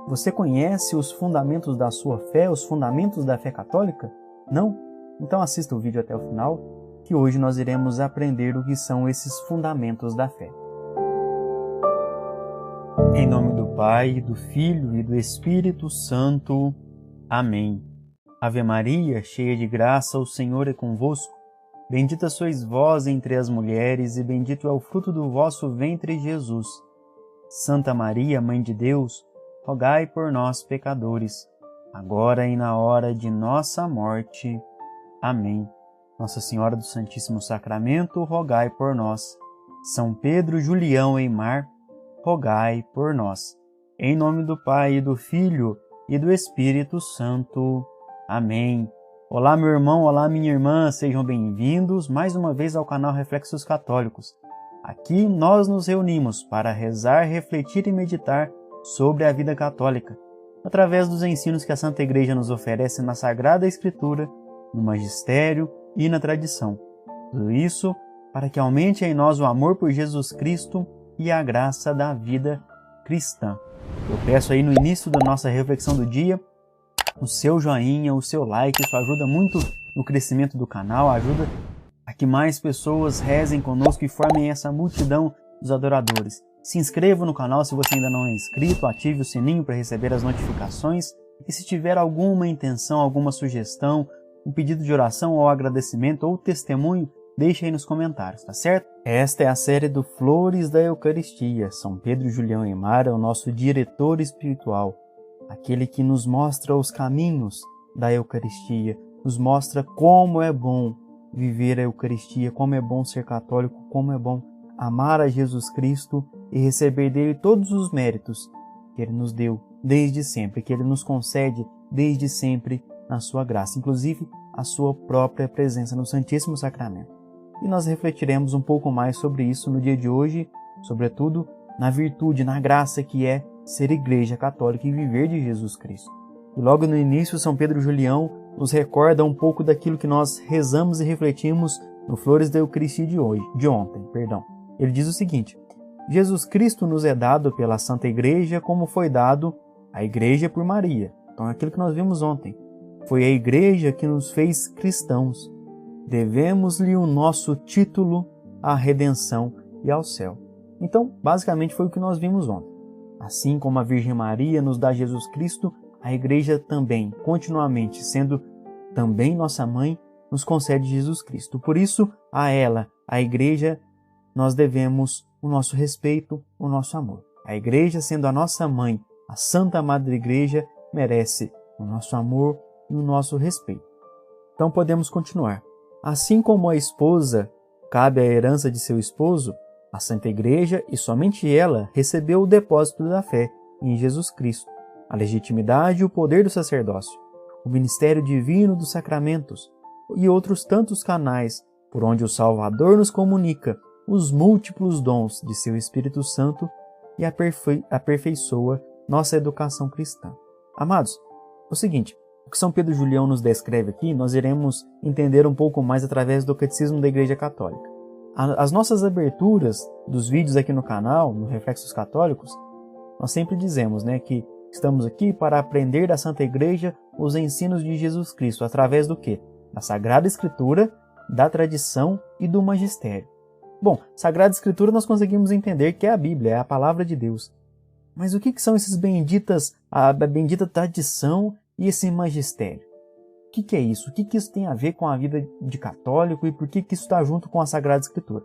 Você conhece os fundamentos da sua fé, os fundamentos da fé católica? Não? Então assista o vídeo até o final, que hoje nós iremos aprender o que são esses fundamentos da fé. Em nome do Pai, do Filho e do Espírito Santo. Amém. Ave Maria, cheia de graça, o Senhor é convosco. Bendita sois vós entre as mulheres, e bendito é o fruto do vosso ventre, Jesus. Santa Maria, Mãe de Deus, rogai por nós, pecadores, agora e na hora de nossa morte. Amém. Nossa Senhora do Santíssimo Sacramento, rogai por nós. São Pedro, Julião e Mar, rogai por nós. Em nome do Pai, e do Filho e do Espírito Santo. Amém. Olá, meu irmão, olá, minha irmã, sejam bem-vindos mais uma vez ao canal Reflexos Católicos. Aqui nós nos reunimos para rezar, refletir e meditar sobre a vida católica, através dos ensinos que a Santa Igreja nos oferece na Sagrada Escritura, no Magistério e na tradição. Tudo isso para que aumente em nós o amor por Jesus Cristo e a graça da vida cristã. Eu peço aí no início da nossa reflexão do dia o seu joinha, o seu like, isso ajuda muito no crescimento do canal, ajuda a que mais pessoas rezem conosco e formem essa multidão dos adoradores. Se inscreva no canal se você ainda não é inscrito, ative o sininho para receber as notificações e se tiver alguma intenção, alguma sugestão, um pedido de oração ou agradecimento ou testemunho, deixe aí nos comentários, tá certo? Esta é a série do Flores da Eucaristia. São Pedro, Julião e Mar é o nosso diretor espiritual, aquele que nos mostra os caminhos da Eucaristia, nos mostra como é bom viver a Eucaristia, como é bom ser católico, como é bom amar a Jesus Cristo e receber dele todos os méritos que ele nos deu desde sempre, que ele nos concede desde sempre na sua graça, inclusive a sua própria presença no Santíssimo Sacramento. E nós refletiremos um pouco mais sobre isso no dia de hoje, sobretudo na virtude, na graça que é ser Igreja Católica e viver de Jesus Cristo. E logo no início, São Pedro Julião nos recorda um pouco daquilo que nós rezamos e refletimos no Flores da Eucaristia de ontem. Ele diz o seguinte: Jesus Cristo nos é dado pela Santa Igreja como foi dado à Igreja por Maria. Então é aquilo que nós vimos ontem. Foi a Igreja que nos fez cristãos. Devemos-lhe o nosso título à redenção e ao céu. Então, basicamente foi o que nós vimos ontem. Assim como a Virgem Maria nos dá Jesus Cristo, a Igreja também, continuamente sendo também nossa mãe, nos concede Jesus Cristo. Por isso, a ela, a Igreja, nós devemos o nosso respeito, o nosso amor. A Igreja, sendo a nossa mãe, a Santa Madre Igreja, merece o nosso amor e o nosso respeito. Então podemos continuar. Assim como a esposa cabe a herança de seu esposo, a Santa Igreja, e somente ela, recebeu o depósito da fé em Jesus Cristo, a legitimidade e o poder do sacerdócio, o ministério divino dos sacramentos e outros tantos canais por onde o Salvador nos comunica os múltiplos dons de seu Espírito Santo e aperfeiçoa nossa educação cristã. Amados, é o seguinte, o que São Pedro Julião nos descreve aqui, nós iremos entender um pouco mais através do Catecismo da Igreja Católica. As nossas aberturas dos vídeos aqui no canal, no Reflexos Católicos, nós sempre dizemos, que estamos aqui para aprender da Santa Igreja os ensinos de Jesus Cristo, através do quê? Da Sagrada Escritura, da tradição e do magistério. Bom, Sagrada Escritura nós conseguimos entender que é a Bíblia, é a Palavra de Deus. Mas o que são a bendita tradição e esse magistério? O que é isso? O que isso tem a ver com a vida de católico e por que isso está junto com a Sagrada Escritura?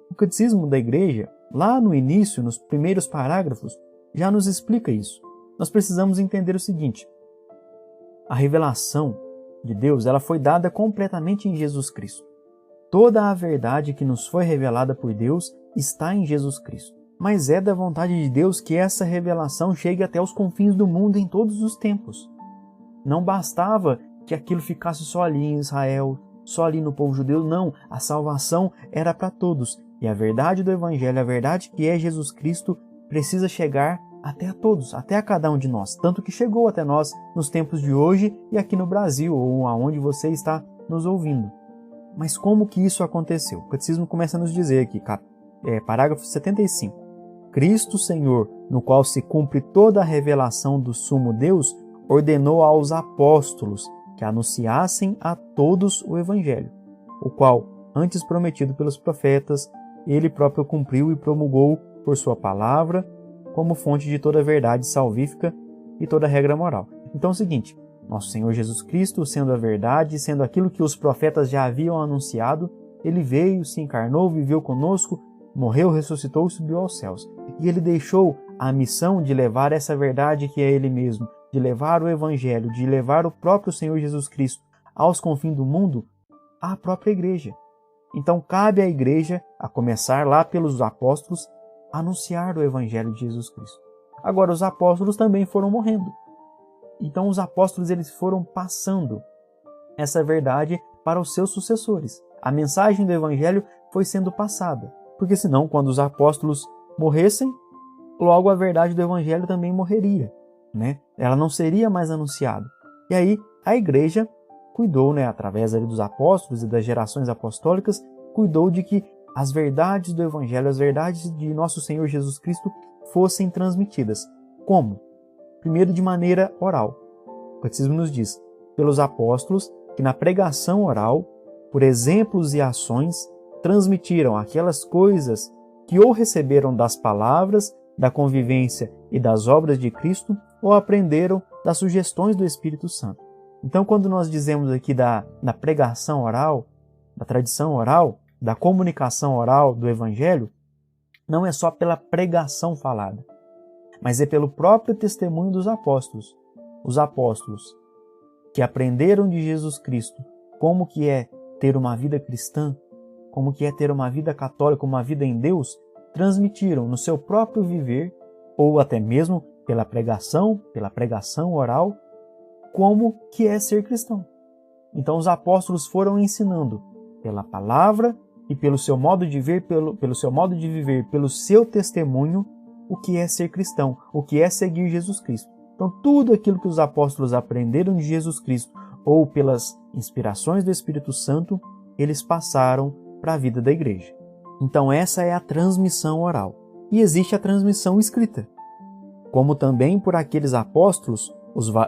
O Catecismo da Igreja, lá no início, nos primeiros parágrafos, já nos explica isso. Nós precisamos entender o seguinte: a revelação de Deus ela foi dada completamente em Jesus Cristo. Toda a verdade que nos foi revelada por Deus está em Jesus Cristo. Mas é da vontade de Deus que essa revelação chegue até os confins do mundo em todos os tempos. Não bastava que aquilo ficasse só ali em Israel, só ali no povo judeu. Não, a salvação era para todos. E a verdade do Evangelho, a verdade que é Jesus Cristo, precisa chegar até a todos, até a cada um de nós. Tanto que chegou até nós nos tempos de hoje e aqui no Brasil, ou aonde você está nos ouvindo. Mas como que isso aconteceu? O Catecismo começa a nos dizer aqui, parágrafo 75. Cristo Senhor, no qual se cumpre toda a revelação do sumo Deus, ordenou aos apóstolos que anunciassem a todos o Evangelho, o qual, antes prometido pelos profetas, ele próprio cumpriu e promulgou por sua palavra, como fonte de toda a verdade salvífica e toda a regra moral. Então é o seguinte, nosso Senhor Jesus Cristo, sendo a verdade, sendo aquilo que os profetas já haviam anunciado, ele veio, se encarnou, viveu conosco, morreu, ressuscitou e subiu aos céus. E ele deixou a missão de levar essa verdade que é ele mesmo, de levar o Evangelho, de levar o próprio Senhor Jesus Cristo aos confins do mundo, à própria igreja. Então cabe à igreja, a começar lá pelos apóstolos, anunciar o Evangelho de Jesus Cristo. Agora, os apóstolos também foram morrendo. Então os apóstolos eles foram passando essa verdade para os seus sucessores. A mensagem do Evangelho foi sendo passada, porque senão, quando os apóstolos morressem, logo a verdade do Evangelho também morreria, né? Ela não seria mais anunciada. E aí a igreja cuidou, né, através ali dos apóstolos e das gerações apostólicas, cuidou de que as verdades do Evangelho, as verdades de nosso Senhor Jesus Cristo fossem transmitidas. Como? Primeiro, de maneira oral. O Catecismo nos diz, pelos apóstolos que na pregação oral, por exemplos e ações, transmitiram aquelas coisas que ou receberam das palavras, da convivência e das obras de Cristo, ou aprenderam das sugestões do Espírito Santo. Então, quando nós dizemos aqui da pregação oral, da tradição oral, da comunicação oral do Evangelho, não é só pela pregação falada, mas é pelo próprio testemunho dos apóstolos. Os apóstolos que aprenderam de Jesus Cristo como que é ter uma vida cristã, como que é ter uma vida católica, uma vida em Deus, transmitiram no seu próprio viver, ou até mesmo pela pregação oral, como que é ser cristão. Então os apóstolos foram ensinando pela palavra e pelo seu modo de ver, pelo seu modo de viver, pelo seu testemunho, o que é ser cristão, o que é seguir Jesus Cristo. Então tudo aquilo que os apóstolos aprenderam de Jesus Cristo ou pelas inspirações do Espírito Santo, eles passaram para a vida da igreja. Então essa é a transmissão oral. E existe a transmissão escrita, como também por aqueles apóstolos,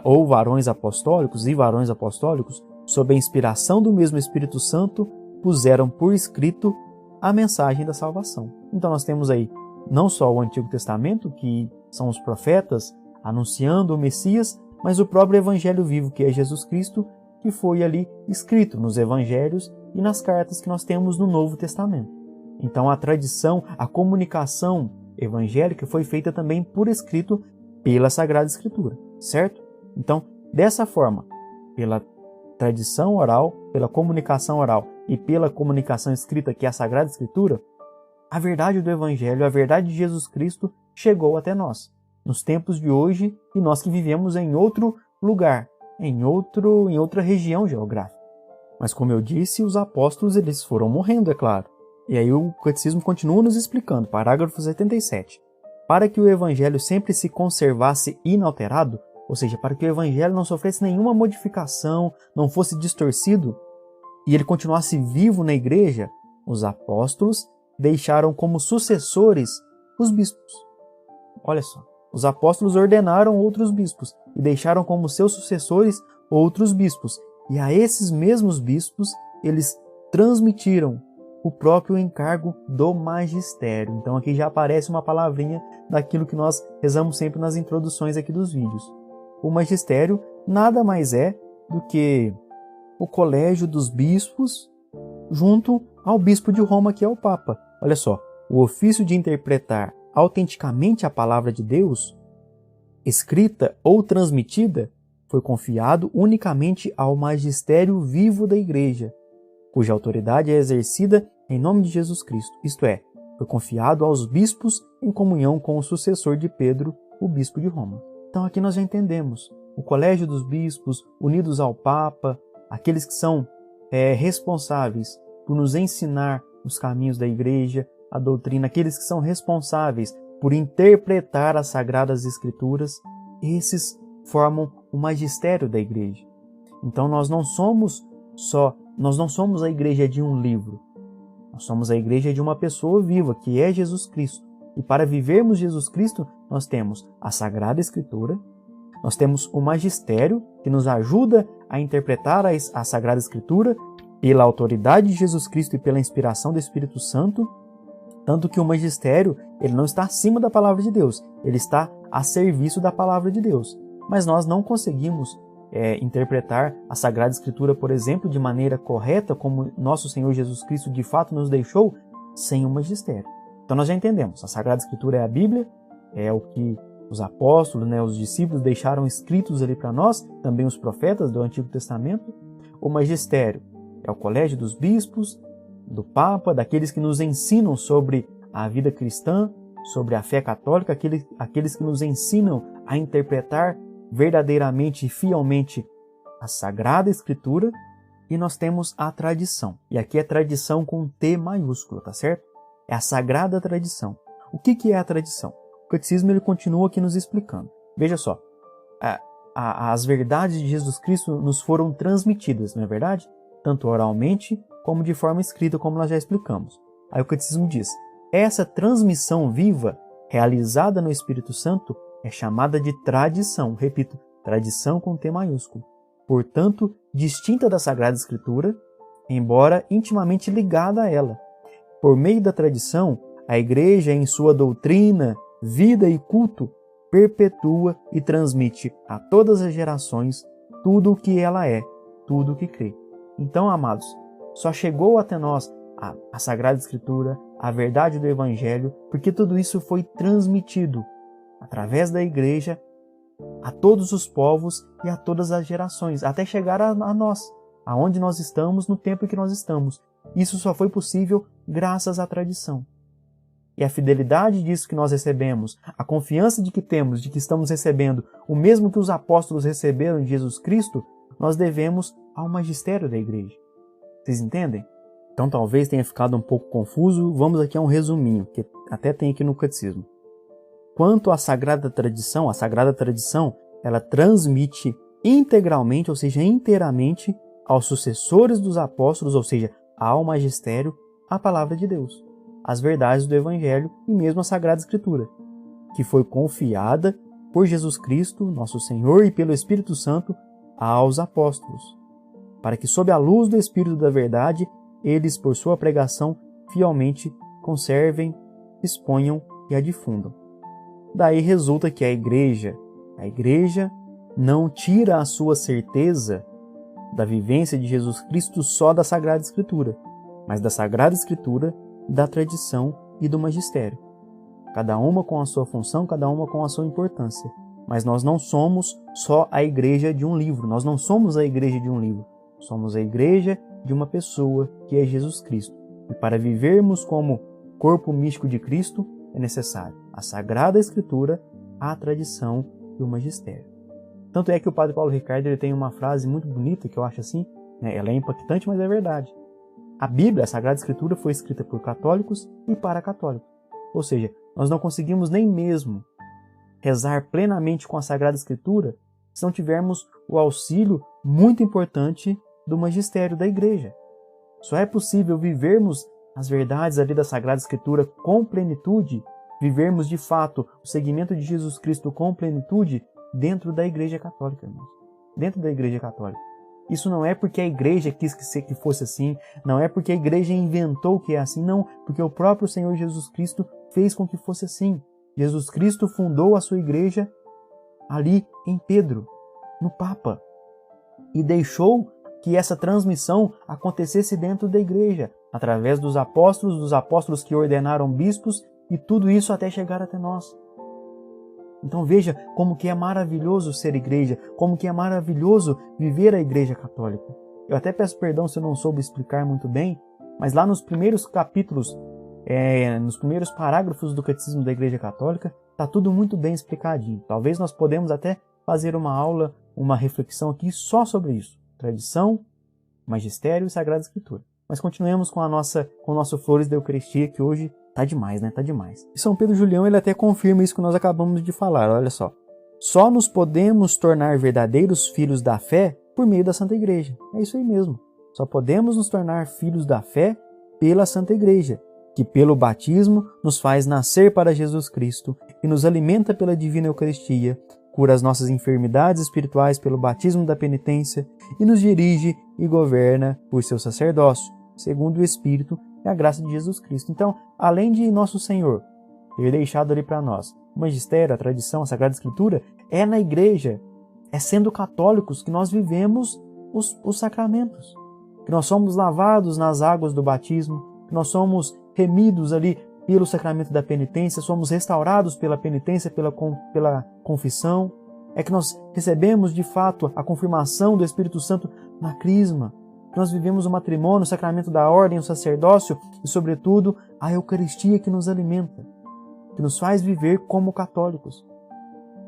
ou varões apostólicos e varões apostólicos, sob a inspiração do mesmo Espírito Santo, puseram por escrito a mensagem da salvação. Então nós temos aí não só o Antigo Testamento, que são os profetas anunciando o Messias, mas o próprio Evangelho vivo, que é Jesus Cristo, que foi ali escrito nos Evangelhos e nas cartas que nós temos no Novo Testamento. Então a tradição, a comunicação evangélica foi feita também por escrito pela Sagrada Escritura, certo? Então, dessa forma, pela tradição oral, pela comunicação oral e pela comunicação escrita, que é a Sagrada Escritura, a verdade do Evangelho, a verdade de Jesus Cristo chegou até nós, nos tempos de hoje, e nós que vivemos em outro lugar, em outra região geográfica. Mas como eu disse, os apóstolos eles foram morrendo, é claro. E aí o Catecismo continua nos explicando, parágrafo 77. Para que o Evangelho sempre se conservasse inalterado, ou seja, para que o Evangelho não sofresse nenhuma modificação, não fosse distorcido, e ele continuasse vivo na igreja, os apóstolos deixaram como sucessores os bispos. Olha só, os apóstolos ordenaram outros bispos e deixaram como seus sucessores outros bispos. E a esses mesmos bispos, eles transmitiram o próprio encargo do magistério. Então aqui já aparece uma palavrinha daquilo que nós rezamos sempre nas introduções aqui dos vídeos. O magistério nada mais é do que o colégio dos bispos junto ao bispo de Roma, que é o Papa. Olha só, o ofício de interpretar autenticamente a palavra de Deus, escrita ou transmitida, foi confiado unicamente ao magistério vivo da Igreja, cuja autoridade é exercida em nome de Jesus Cristo, isto é, foi confiado aos bispos em comunhão com o sucessor de Pedro, o bispo de Roma. Então aqui nós já entendemos, o colégio dos bispos, unidos ao Papa, aqueles que são responsáveis por nos ensinar os caminhos da Igreja, a doutrina, aqueles que são responsáveis por interpretar as Sagradas Escrituras, esses formam o magistério da Igreja. Então nós não somos a igreja de um livro, nós somos a igreja de uma pessoa viva, que é Jesus Cristo. E para vivermos Jesus Cristo, nós temos a Sagrada Escritura, nós temos o magistério, que nos ajuda a interpretar a Sagrada Escritura pela autoridade de Jesus Cristo e pela inspiração do Espírito Santo, tanto que o magistério ele não está acima da palavra de Deus, ele está a serviço da palavra de Deus. Mas nós não conseguimos interpretar a Sagrada Escritura, por exemplo, de maneira correta, como nosso Senhor Jesus Cristo de fato nos deixou, sem o magistério. Então nós já entendemos, a Sagrada Escritura é a Bíblia, é o que os apóstolos, os discípulos deixaram escritos ali para nós, também os profetas do Antigo Testamento. O magistério é o colégio dos bispos, do Papa, daqueles que nos ensinam sobre a vida cristã, sobre a fé católica, aqueles que nos ensinam a interpretar verdadeiramente e fielmente a Sagrada Escritura. E nós temos a tradição. E aqui é tradição com T maiúsculo, tá certo? É a sagrada tradição. O que é a tradição? O catecismo ele continua aqui nos explicando. Veja só, as verdades de Jesus Cristo nos foram transmitidas, não é verdade? Tanto oralmente como de forma escrita, como nós já explicamos. Aí o catecismo diz, essa transmissão viva, realizada no Espírito Santo, é chamada de tradição. Repito, tradição com T maiúsculo. Portanto, distinta da Sagrada Escritura, embora intimamente ligada a ela. Por meio da tradição, a Igreja, em sua doutrina, vida e culto, perpetua e transmite a todas as gerações tudo o que ela é, tudo o que crê. Então, amados, só chegou até nós a Sagrada Escritura, a verdade do Evangelho, porque tudo isso foi transmitido através da Igreja a todos os povos e a todas as gerações, até chegar a nós, aonde nós estamos, no tempo em que nós estamos. Isso só foi possível graças à tradição. E a fidelidade disso que nós recebemos, a confiança de que temos, de que estamos recebendo o mesmo que os apóstolos receberam de Jesus Cristo, nós devemos ao magistério da Igreja. Vocês entendem? Então talvez tenha ficado um pouco confuso, vamos aqui a um resuminho, que até tem aqui no Catecismo. Quanto à Sagrada Tradição, ela transmite integralmente, ou seja, inteiramente, aos sucessores dos apóstolos, ou seja, ao magistério, a palavra de Deus, as verdades do Evangelho e mesmo a Sagrada Escritura, que foi confiada por Jesus Cristo, nosso Senhor, e pelo Espírito Santo aos apóstolos, para que, sob a luz do Espírito da verdade, eles, por sua pregação, fielmente conservem, exponham e a difundam. Daí resulta que a Igreja não tira a sua certeza da vivência de Jesus Cristo só da Sagrada Escritura, mas da Sagrada Escritura, da tradição e do magistério. Cada uma com a sua função, cada uma com a sua importância. Mas nós não somos só a igreja de um livro, nós não somos a igreja de um livro. Somos a igreja de uma pessoa, que é Jesus Cristo. E para vivermos como corpo místico de Cristo, é necessário a Sagrada Escritura, a tradição e o magistério. Tanto é que o Padre Paulo Ricardo ele tem uma frase muito bonita, que eu acho assim, ela é impactante, mas é verdade. A Bíblia, a Sagrada Escritura, foi escrita por católicos e para católicos. Ou seja, nós não conseguimos nem mesmo rezar plenamente com a Sagrada Escritura se não tivermos o auxílio muito importante do magistério da Igreja. Só é possível vivermos as verdades ali da Sagrada Escritura com plenitude, vivermos de fato o seguimento de Jesus Cristo com plenitude dentro da Igreja Católica, irmãos. Dentro da Igreja Católica. Isso não é porque a Igreja quis que fosse assim, não é porque a Igreja inventou que é assim, não, porque o próprio Senhor Jesus Cristo fez com que fosse assim. Jesus Cristo fundou a sua Igreja ali em Pedro, no Papa, e deixou que essa transmissão acontecesse dentro da Igreja, através dos apóstolos que ordenaram bispos, e tudo isso até chegar até nós. Então veja como que é maravilhoso ser igreja, como que é maravilhoso viver a Igreja Católica. Eu até peço perdão se eu não soube explicar muito bem, mas lá nos primeiros capítulos, nos primeiros parágrafos do Catecismo da Igreja Católica, está tudo muito bem explicadinho. Talvez nós podemos até fazer uma aula, uma reflexão aqui só sobre isso. Tradição, magistério e Sagrada Escritura. Mas continuemos com o nosso Flores da Eucaristia, que hoje tá demais, né? Tá demais. E São Pedro Julião, ele até confirma isso que nós acabamos de falar, olha só. Só nos podemos tornar verdadeiros filhos da fé por meio da Santa Igreja. É isso aí mesmo. Só podemos nos tornar filhos da fé pela Santa Igreja, que pelo batismo nos faz nascer para Jesus Cristo e nos alimenta pela divina Eucaristia, cura as nossas enfermidades espirituais pelo batismo da penitência e nos dirige e governa por seu sacerdócio, segundo o Espírito e a graça de Jesus Cristo. Então, além de nosso Senhor ter deixado ali para nós o magistério, a tradição, a Sagrada Escritura, é na igreja, é sendo católicos que nós vivemos os sacramentos, que nós somos lavados nas águas do batismo, que nós somos remidos ali pelo sacramento da penitência, somos restaurados pela penitência, pela confissão, é que nós recebemos de fato a confirmação do Espírito Santo na crisma, que nós vivemos o matrimônio, o sacramento da ordem, o sacerdócio e, sobretudo, a Eucaristia que nos alimenta, que nos faz viver como católicos.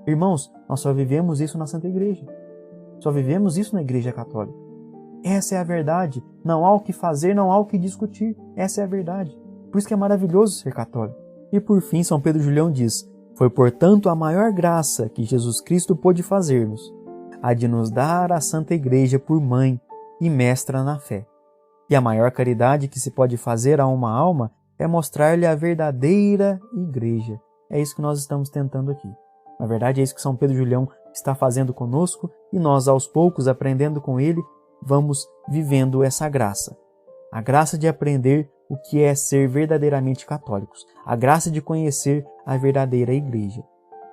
Irmãos, nós só vivemos isso na Santa Igreja. Só vivemos isso na Igreja Católica. Essa é a verdade. Não há o que fazer, não há o que discutir. Essa é a verdade. Por isso que é maravilhoso ser católico. E por fim, São Pedro Julião diz: foi, portanto, a maior graça que Jesus Cristo pôde fazer-nos, a de nos dar a Santa Igreja por mãe e mestra na fé. E a maior caridade que se pode fazer a uma alma é mostrar-lhe a verdadeira Igreja. É isso que nós estamos tentando aqui. Na verdade, é isso que São Pedro Julião está fazendo conosco e nós, aos poucos, aprendendo com ele, vamos vivendo essa graça. A graça de aprender o que é ser verdadeiramente católicos. A graça de conhecer a verdadeira Igreja.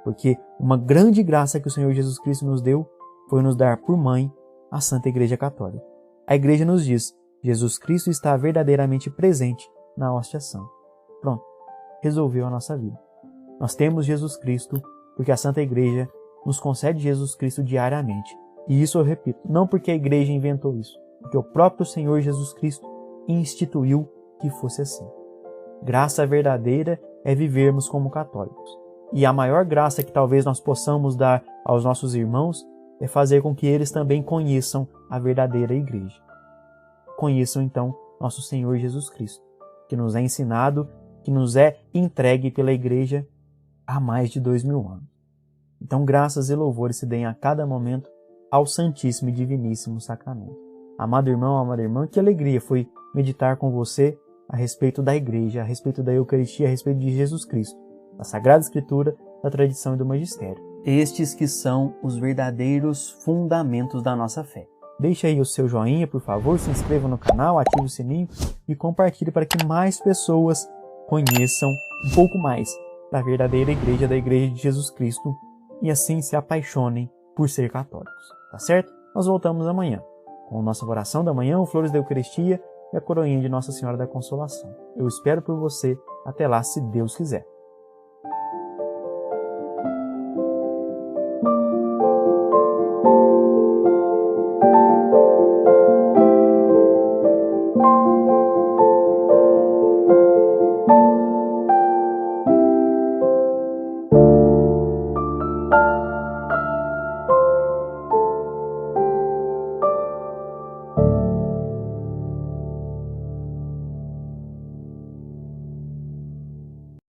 Porque uma grande graça que o Senhor Jesus Cristo nos deu foi nos dar por mãe a Santa Igreja Católica. A Igreja nos diz: Jesus Cristo está verdadeiramente presente na hóstia santa. Pronto, resolveu a nossa vida. Nós temos Jesus Cristo porque a Santa Igreja nos concede Jesus Cristo diariamente. E isso eu repito, não porque a Igreja inventou isso, porque o próprio Senhor Jesus Cristo instituiu que fosse assim. Graça verdadeira é vivermos como católicos. E a maior graça que talvez nós possamos dar aos nossos irmãos é fazer com que eles também conheçam a verdadeira Igreja. Conheçam então nosso Senhor Jesus Cristo, que nos é ensinado, que nos é entregue pela Igreja há mais de 2000 anos. Então, graças e louvores se deem a cada momento ao Santíssimo e Diviníssimo Sacramento. Amado irmão, amada irmã, que alegria foi meditar com você a respeito da Igreja, a respeito da Eucaristia, a respeito de Jesus Cristo, da Sagrada Escritura, da tradição e do magistério. Estes que são os verdadeiros fundamentos da nossa fé. Deixe aí o seu joinha, por favor, se inscreva no canal, ative o sininho e compartilhe para que mais pessoas conheçam um pouco mais da verdadeira Igreja, da Igreja de Jesus Cristo, e assim se apaixonem por ser católicos. Tá certo? Nós voltamos amanhã com a nossa oração da manhã, o Flores da Eucaristia e a coroinha de Nossa Senhora da Consolação. Eu espero por você. Até lá, se Deus quiser.